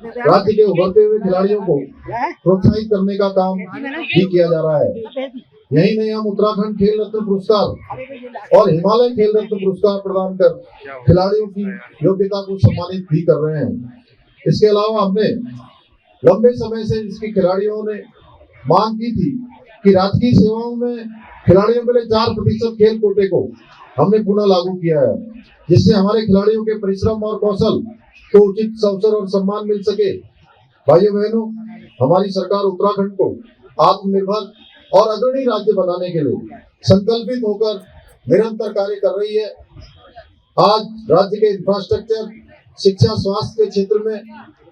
राज्य के उभरते हुए खिलाड़ियों को प्रोत्साहित करने का काम भी किया जा रहा है। यही नहीं, हम उत्तराखंड खेल रत्न पुरस्कार और हिमालय खेल रत्न पुरस्कार प्रदान कर खिलाड़ियों की योग्यता को सम्मानित भी कर रहे हैं। इसके अलावा हमने लंबे समय से इसके खिलाड़ियों ने मांग की थी कि राजकीय सेवाओं में खिलाड़ियों के लिए 4% खेल कोटे को हमने पुनः लागू किया है, जिससे हमारे खिलाड़ियों के परिश्रम और कौशल को उचित अवसर और सम्मान मिल सके। भाइयों बहनों, हमारी सरकार उत्तराखंड को आत्मनिर्भर और अग्रणी राज्य बनाने के लिए संकल्पित होकर निरंतर कार्य कर रही है। आज राज्य के इंफ्रास्ट्रक्चर, शिक्षा, स्वास्थ्य के क्षेत्र में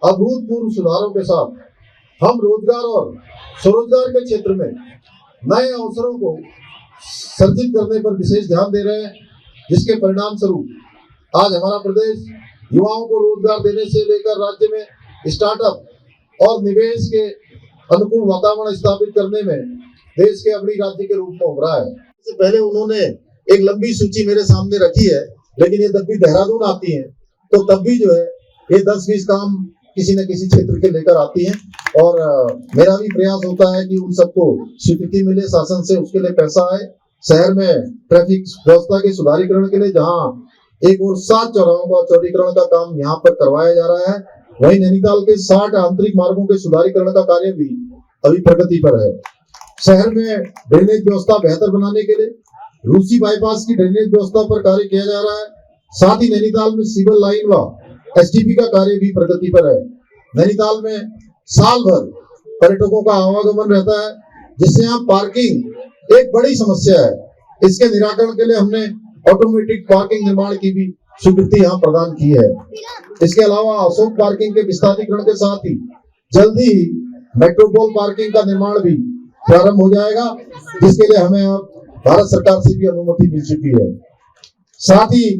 अभूतपूर्व सुधारों के साथ हम रोजगार और स्वरोजगार के क्षेत्र में नए अवसरों को सर्जित करने पर विशेष ध्यान दे रहे हैं, जिसके परिणाम स्वरूप आज हमारा प्रदेश युवाओं को रोजगार देने से लेकर राज्य में स्टार्टअप और निवेश के अनुकूल वातावरण स्थापित करने में देश के अग्रणी राज्य के रूप में उभरा है। इससे पहले उन्होंने एक लंबी सूची मेरे सामने रखी है, लेकिन ये जब भी देहरादून आती है तो तब भी जो है ये 10-20 काम किसी न किसी क्षेत्र के लेकर आती हैं, और मेरा भी प्रयास होता है कि उन सबको स्वीकृति मिले शासन से, उसके लिए पैसा आए। शहर में ट्रैफिक व्यवस्था के सुधारीकरण के लिए जहां एक और 7 चौराहों का चौड़ीकरण का काम यहाँ पर करवाया जा रहा है, वहीं नैनीताल के 60 आंतरिक मार्गों के सुधारीकरण का कार्य भी अभी प्रगति पर है। शहर में ड्रेनेज व्यवस्था बेहतर बनाने के लिए रूसी बाईपास की ड्रेनेज व्यवस्था पर कार्य किया जा रहा है। साथ ही नैनीताल में सिविल लाइन व एसटीपी का कार्य भी प्रगति पर है। नैनीताल में साल भर पर्यटकों का आवागमन रहता है, जिससे यहाँ पार्किंग एक बड़ी समस्या है। इसके निराकरण के लिए हमने ऑटोमेटिक पार्किंग निर्माण की भी स्वीकृति यहाँ प्रदान की है। इसके अलावा अशोक पार्किंग के विस्तारीकरण के साथ ही जल्दी ही मेट्रोपोल पार्किंग का निर्माण भी प्रारंभ हो जाएगा, जिसके लिए हमें अब भारत सरकार से भी अनुमति मिल चुकी है। साथ ही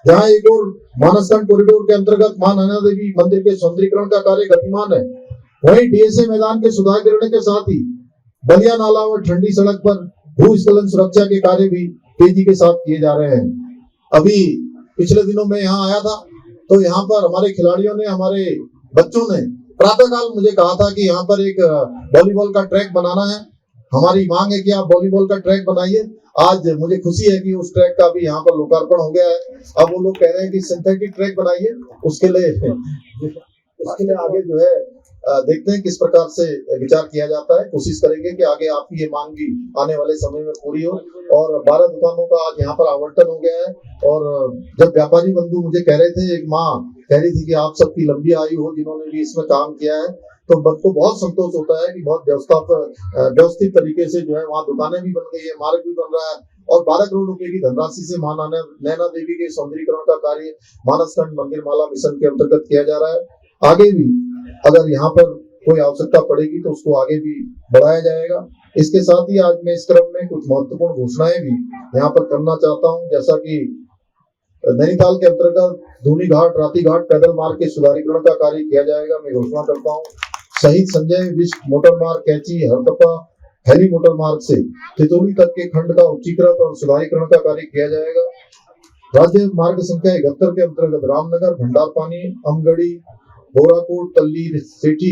जहाँ एक और मानसखंड कॉरिडोर के अंतर्गत मां नैना देवी मंदिर के सौंदर्यीकरण का कार्य गतिमान है, वहीं डीएसए मैदान के सुधारीकरण के साथ ही बलिया नाला और ठंडी सड़क पर भूस्खलन सुरक्षा के कार्य भी तेजी के साथ किए जा रहे हैं। अभी पिछले दिनों में यहाँ आया था तो यहाँ पर हमारे खिलाड़ियों ने, हमारे बच्चों ने प्रातःकाल मुझे कहा था कि यहाँ पर एक वॉलीबॉल का ट्रैक बनाना है, हमारी मांग है कि आप वॉलीबॉल का ट्रैक बनाइए। आज मुझे खुशी है कि उस ट्रैक का भी यहाँ पर लोकार्पण हो गया है। अब वो लोग कह रहे हैं कि सिंथेटिक ट्रैक बनाइए, उसके लिए आगे जो है देखते हैं किस प्रकार से विचार किया जाता है। कोशिश करेंगे कि आगे आपकी ये मांग भी आने वाले समय में पूरी हो। और 12 दुकानों का आज यहाँ पर आवंटन हो गया है। और जब व्यापारी बंधु मुझे कह रहे थे, एक माँ कह रही थी कि आप सबकी लंबी आयु हो जिन्होंने भी इसमें काम किया है, तो को बहुत संतोष होता है कि बहुत व्यवस्थित तरीके से जो है वहाँ दुकानें भी बन गई है, मार्ग भी बन रहा है, और 12 करोड़ रुपए की धनराशि से मां नैना देवी के सौंदर्यीकरण का कार्य मानसखंड मंदिर माला मिशन के अंतर्गत किया जा रहा है। आगे भी अगर यहाँ पर कोई आवश्यकता पड़ेगी तो उसको आगे भी बढ़ाया जाएगा। इसके साथ ही आज मैं इस क्रम में कुछ महत्वपूर्ण घोषणाएं भी यहाँ पर करना चाहता हूँ, जैसा कि नैनीताल के अंतर्गत धूनी घाट, राती घाट पैदल मार्ग के सुधारीकरण का कार्य किया जाएगा। मैं घोषणा करता हूँ शहीद संजय विश्व मोटर मार्ग कैची हरतपा हेली मोटर मार्ग से तितौली तक के खंड का उच्चीकरण और सुधारीकरण का कार्य किया जाएगा। राज्य मार्ग संख्या 71 के अंतर्गत रामनगर, भंडारपानी, अमगढ़ी, बोराकोट, तल्ली, सेठी,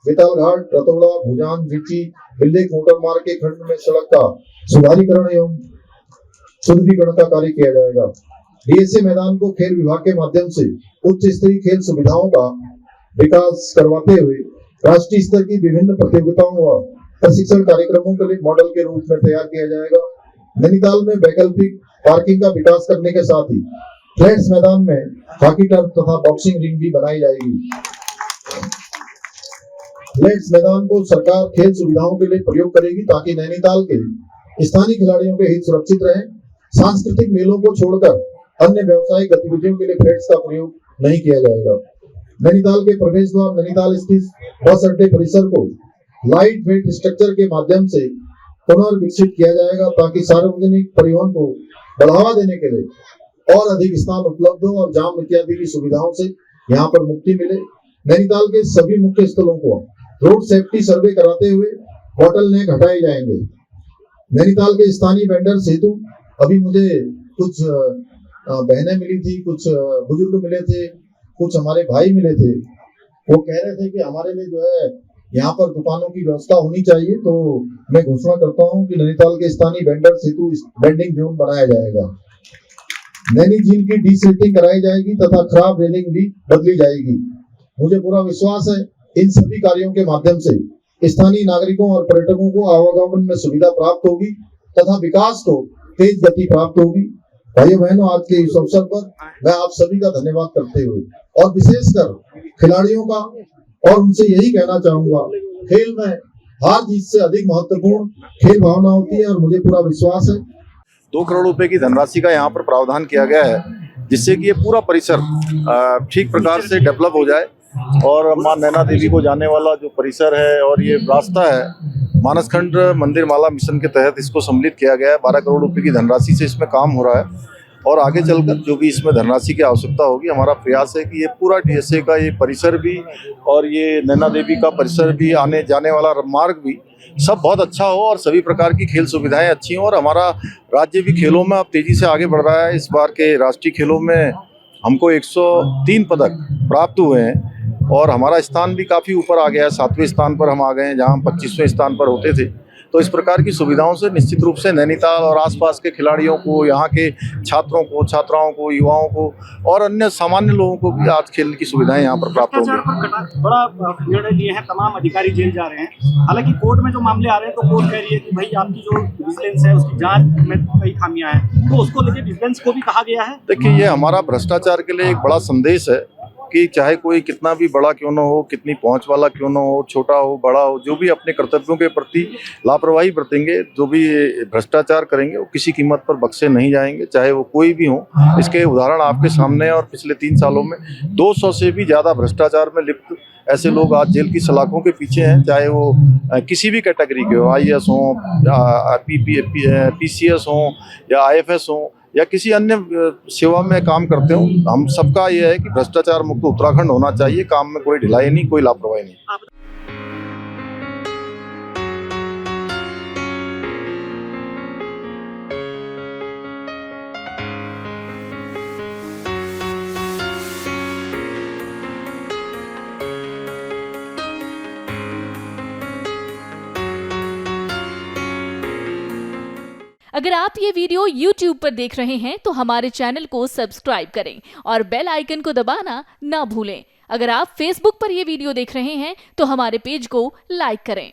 बेताल घाट, रतौड़ा, भुजान, रिची, बिल्लेक मोटर मार्ग के खंड में सड़क का सुधारीकरण एवं सुदृढ़ीकरण का कार्य किया जाएगा। डीएसए मैदान को खेल विभाग के माध्यम से उच्च स्तरीय खेल सुविधाओं का विकास करवाते हुए राष्ट्रीय स्तर की विभिन्न प्रतियोगिताओं व प्रशिक्षण कार्यक्रमों के लिए मॉडल के रूप में तैयार किया जाएगा। नैनीताल में वैकल्पिक पार्किंग का विकास करने के साथ ही फ्लैट्स मैदान में हॉकी टर्फ तथा बॉक्सिंग रिंग भी बनाई जाएगी। फ्लैट्स मैदान को सरकार खेल सुविधाओं के लिए प्रयोग करेगी ताकि नैनीताल के स्थानीय खिलाड़ियों के हित सुरक्षित रहे। सांस्कृतिक मेलों को छोड़कर अन्य व्यावसायिक गतिविधियों के लिए फ्लैट्स का प्रयोग नहीं किया जाएगा। नैनीताल के प्रवेश द्वार नैनीताल स्थित बस अड्डे परिसर को लाइट वेट स्ट्रक्चर के माध्यम से पुनर्विकसित किया जाएगा ताकि सार्वजनिक परिवहन को बढ़ावा देने के लिए और अधिक स्थान उपलब्ध हो और जाम इत्यादि की सुविधाओं से यहाँ पर मुक्ति मिले। नैनीताल के सभी मुख्य स्थलों को रोड सेफ्टी सर्वे कराते हुए बोटलनेक हटाए जाएंगे। नैनीताल के स्थानीय वेंडर्स हेतु अभी मुझे कुछ बहनें मिली थी, कुछ बुजुर्ग मिले थे, कुछ हमारे भाई मिले थे, वो कह रहे थे कि हमारे लिए जो है यहाँ पर दुकानों की व्यवस्था होनी चाहिए, तो मैं घोषणा करता हूँ कि नैनीताल के स्थानीय वेंडर्स हेतु वेंडिंग जोन बनाया जाएगा। नैनी झील की डीसिल्टिंग कराई जाएगी तथा खराब रेलिंग भी बदली जाएगी। मुझे पूरा विश्वास है इन सभी कार्यों के माध्यम से स्थानीय नागरिकों और पर्यटकों को आवागमन में सुविधा प्राप्त होगी तथा विकास को तेज गति प्राप्त होगी। भाइयों बहनों, आज के इस अवसर पर मैं आप सभी का धन्यवाद करते हुए और विशेषकर खिलाड़ियों का और उनसे यही कहना चाहूंगा, खेल में हार जीत से अधिक महत्वपूर्ण खेल भावना होती है और मुझे पूरा विश्वास है 2 करोड़ रुपए की धनराशि का यहाँ पर प्रावधान किया गया है, जिससे कि ये पूरा परिसर ठीक प्रकार से डेवलप हो जाए और मां नैना देवी को जाने वाला जो परिसर है और ये रास्ता है मानसखंड मंदिर माला मिशन के तहत इसको सम्मिलित किया गया है। 12 करोड़ रुपए की धनराशि से इसमें काम हो रहा है और आगे चलकर जो भी इसमें धनराशि की आवश्यकता होगी, हमारा प्रयास है कि ये पूरा डीएसए का ये परिसर भी और ये नैना देवी का परिसर भी, आने जाने वाला मार्ग भी सब बहुत अच्छा हो और सभी प्रकार की खेल सुविधाएं अच्छी हों। और हमारा राज्य भी खेलों में अब तेजी से आगे बढ़ रहा है। इस बार के राष्ट्रीय खेलों में हमको 103 पदक प्राप्त हुए हैं और हमारा स्थान भी काफ़ी ऊपर आ गया है। 7वें स्थान पर हम आ गए हैं, जहां हम 25वें स्थान पर होते थे। तो इस प्रकार की सुविधाओं से निश्चित रूप से नैनीताल और आसपास के खिलाड़ियों को, यहाँ के छात्रों को, छात्राओं को, युवाओं को और अन्य सामान्य लोगों को भी आज खेल की सुविधाएं यहाँ पर प्राप्त होंगी। बड़ा निर्णय लिए हैं, तमाम अधिकारी जेल जा रहे हैं। हालांकि कोर्ट में जो मामले आ रहे हैं तो कोर्ट कह रही है कि भाई आपकी जो विजिलेंस है उसकी जांच में कई खामियां हैं, तो उसको लेकर विजिलेंस को भी कहा गया है। देखिए, ये हमारा भ्रष्टाचार के लिए एक बड़ा संदेश है कि चाहे कोई कितना भी बड़ा क्यों न हो, कितनी पहुंच वाला क्यों न हो, छोटा हो बड़ा हो, जो भी अपने कर्तव्यों के प्रति लापरवाही बरतेंगे, जो भी भ्रष्टाचार करेंगे, वो किसी कीमत पर बख्शे नहीं जाएंगे, चाहे वो कोई भी हो। इसके उदाहरण आपके सामने और पिछले 3 सालों में 200 से भी ज़्यादा भ्रष्टाचार में लिप्त ऐसे लोग आज जेल की सलाखों के पीछे हैं, चाहे वो किसी भी कैटेगरी के हो, IAS हो, PCS हो या IFS हो या किसी अन्य सेवा में काम करते हो। हम सबका ये है कि भ्रष्टाचार मुक्त उत्तराखंड होना चाहिए। काम में कोई ढिलाई नहीं, कोई लापरवाही नहीं। अगर आप ये वीडियो YouTube पर देख रहे हैं तो हमारे चैनल को सब्सक्राइब करें और बेल आइकन को दबाना ना भूलें। अगर आप Facebook पर ये वीडियो देख रहे हैं तो हमारे पेज को लाइक करें।